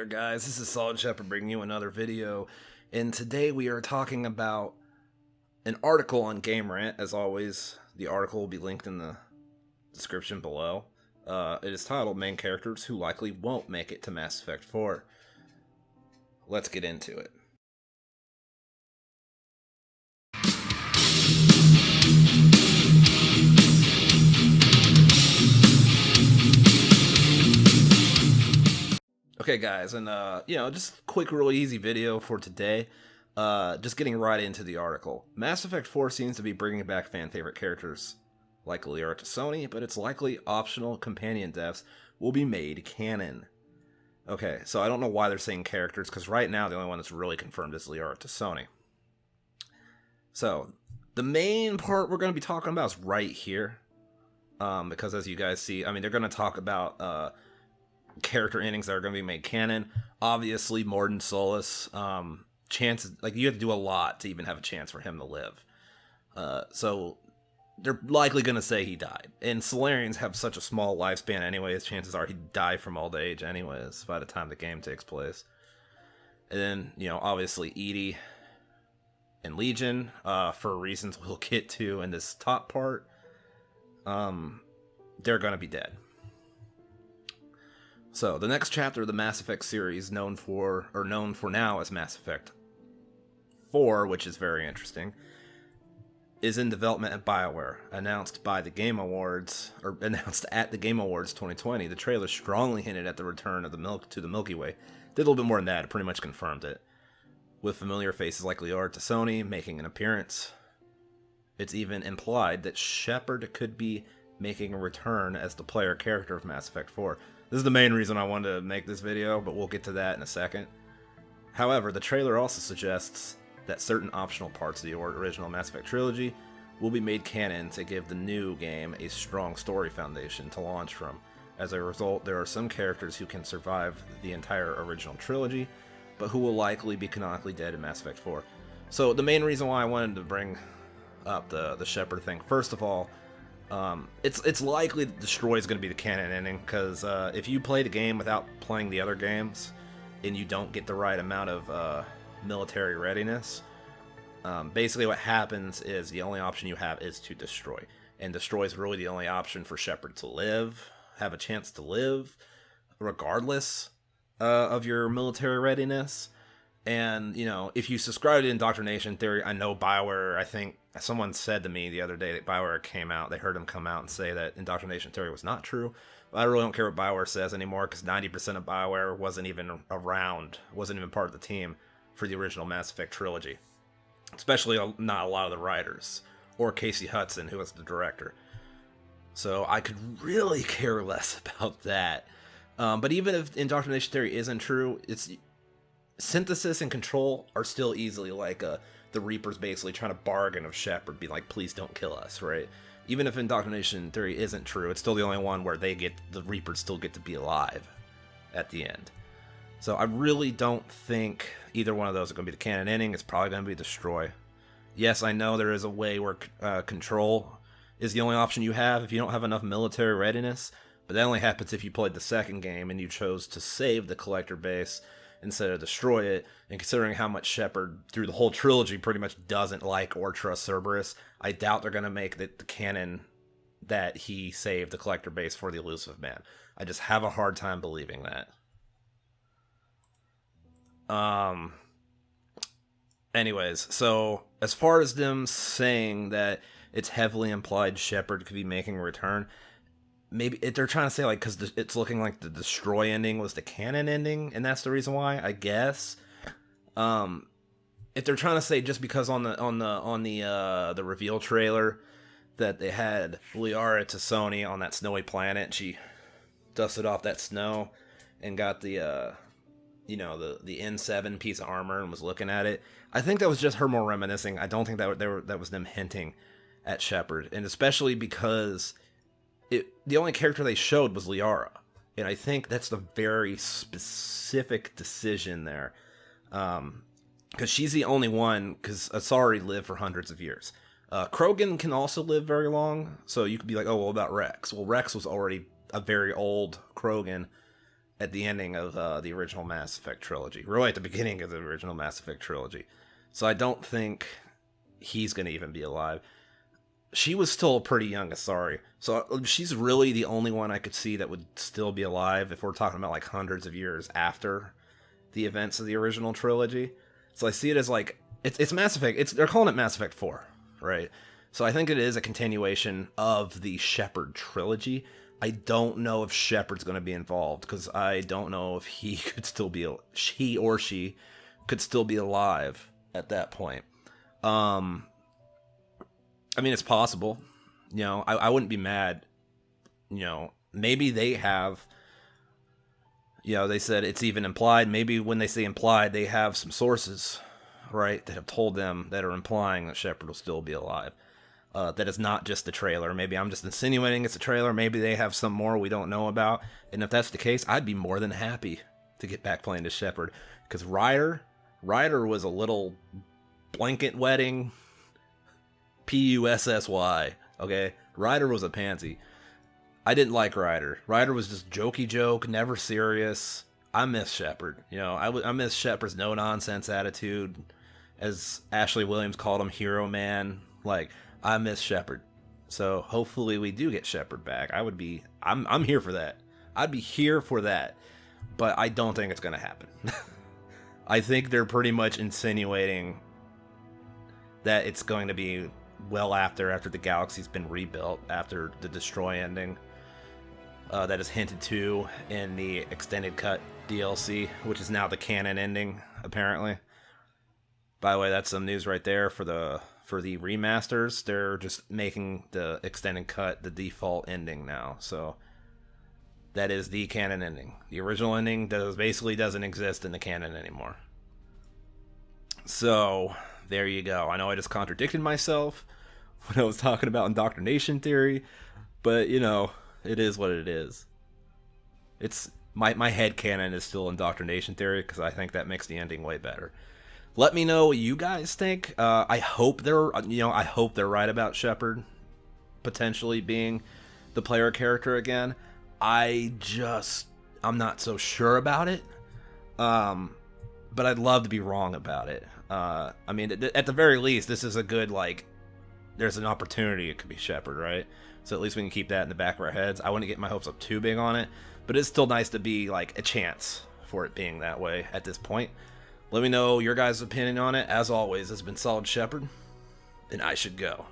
there, guys. This is Solid Shepard bringing you another video, and today we are talking about an article on GameRant. As always, the article will be linked in the description below. It is titled "Main Characters Who Likely Won't Make It to Mass Effect 4." Let's get into it. Okay, guys, and just quick, really easy video for today. Just getting right into the article. Mass Effect 4 seems to be bringing back fan-favorite characters like Liara to Sony, but it's likely optional companion deaths will be made canon. Okay, so I don't know why they're saying characters, because right now the only one that's really confirmed is Liara to Sony. So, the main part we're going to be talking about is right here. Because as you guys see, I mean, they're going to talk about character endings that are going to be made canon. Obviously, Mordin Solus, chances, like, you have to do a lot to even have a chance for him to live. So they're likely going to say he died. And Solarians have such a small lifespan anyways, chances are he'd die from old age anyways by the time the game takes place. And then, obviously EDI and Legion, for reasons we'll get to in this top part, they're going to be dead. So, the next chapter of the Mass Effect series, known for now as Mass Effect 4, which is very interesting, is in development at BioWare. Announced at the Game Awards 2020, the trailer strongly hinted at the return of to the Milky Way. Did a little bit more than that, it pretty much confirmed it. With familiar faces like Liara to Sony making an appearance. It's even implied that Shepard could be making a return as the player character of Mass Effect 4. This is the main reason I wanted to make this video, but we'll get to that in a second. However, the trailer also suggests that certain optional parts of the original Mass Effect trilogy will be made canon to give the new game a strong story foundation to launch from. As a result, there are some characters who can survive the entire original trilogy, but who will likely be canonically dead in Mass Effect 4. So the main reason why I wanted to bring up the Shepard thing, first of all, it's likely that Destroy is going to be the canon ending, because if you play the game without playing the other games, and you don't get the right amount of military readiness, basically what happens is the only option you have is to destroy. And Destroy is really the only option for Shepard to live, have a chance to live, regardless of your military readiness. And, if you subscribe to Indoctrination Theory, I know BioWare, I think someone said to me the other day that BioWare came out, they heard him come out and say that Indoctrination Theory was not true. But I really don't care what BioWare says anymore, because 90% of BioWare wasn't even around, wasn't even part of the team for the original Mass Effect trilogy. Especially not a lot of the writers, or Casey Hudson, who was the director. So I could really care less about that. But even if Indoctrination Theory isn't true, Synthesis and Control are still easily like the Reapers basically trying to bargain of Shepard, be like, please don't kill us, right? Even if Indoctrination Theory isn't true, it's still the only one where the Reapers still get to be alive at the end. So I really don't think either one of those are going to be the canon ending. It's probably going to be Destroy. Yes, I know there is a way where Control is the only option you have if you don't have enough military readiness, but that only happens if you played the second game and you chose to save the Collector base instead of destroy it. And considering how much Shepard through the whole trilogy pretty much doesn't like or trust Cerberus, I doubt they're going to make the canon that he saved the Collector base for the Elusive Man. I just have a hard time believing that. Anyways, so as far as them saying that it's heavily implied Shepard could be making a return, maybe they're trying to say, like, because it's looking like the Destroy ending was the canon ending, and that's the reason why, I guess. If they're trying to say just because on the reveal trailer that they had Liara to Sony on that snowy planet, she dusted off that snow and got the N7 piece of armor and was looking at it. I think that was just her more reminiscing. I don't think that was them hinting at Shepard, and especially because the only character they showed was Liara, and I think that's the very specific decision there, because she's the only one, because Asari lived for hundreds of years. Krogan can also live very long, so you could be like, oh, well, about Rex? Well, Rex was already a very old Krogan at the ending of the original Mass Effect trilogy, really at the beginning of the original Mass Effect trilogy. So I don't think he's going to even be alive. She was still a pretty young Asari, so she's really the only one I could see that would still be alive if we're talking about like hundreds of years after the events of the original trilogy. So I see it as like, it's Mass Effect, they're calling it Mass Effect 4, right? So I think it is a continuation of the Shepard trilogy. I don't know if Shepard's going to be involved, because I don't know if he could still be, he or she could still be alive at that point. I mean, it's possible. You know, I wouldn't be mad. You know, maybe they have, you know, they said it's even implied. Maybe when they say implied, they have some sources, right, that have told them, that are implying that Shepard will still be alive. That is not just the trailer. Maybe I'm just insinuating it's a trailer. Maybe they have some more we don't know about. And if that's the case, I'd be more than happy to get back playing as Shepard. Because Ryder was a little blanket wedding, Pussy, okay? Ryder was a pansy. I didn't like Ryder. Ryder was just jokey joke, never serious. I miss Shepard. You know, I miss Shepard's no-nonsense attitude. As Ashley Williams called him, hero man. Like, I miss Shepard. So hopefully we do get Shepard back. I'm here for that. I'd be here for that. But I don't think it's going to happen. I think they're pretty much insinuating that it's going to be well after the galaxy's been rebuilt, after the Destroy ending. That is hinted to in the extended cut DLC, which is now the canon ending, apparently. By the way, that's some news right there for the remasters. They're just making the extended cut the default ending now. So that is the canon ending. The original ending basically doesn't exist in the canon anymore. So there you go. I know I just contradicted myself when I was talking about indoctrination theory, but you know, it is what it is. It's my head canon is still indoctrination theory, because I think that makes the ending way better. Let me know what you guys think. I hope they're right about Shepard potentially being the player character again. I'm not so sure about it. But I'd love to be wrong about it. I mean, at the very least, this is a good, like, there's an opportunity it could be Shepard, right? So at least we can keep that in the back of our heads. I wouldn't get my hopes up too big on it, but it's still nice to be, like, a chance for it being that way at this point. Let me know your guys' opinion on it. As always, it's been Solid Shepard, and I should go.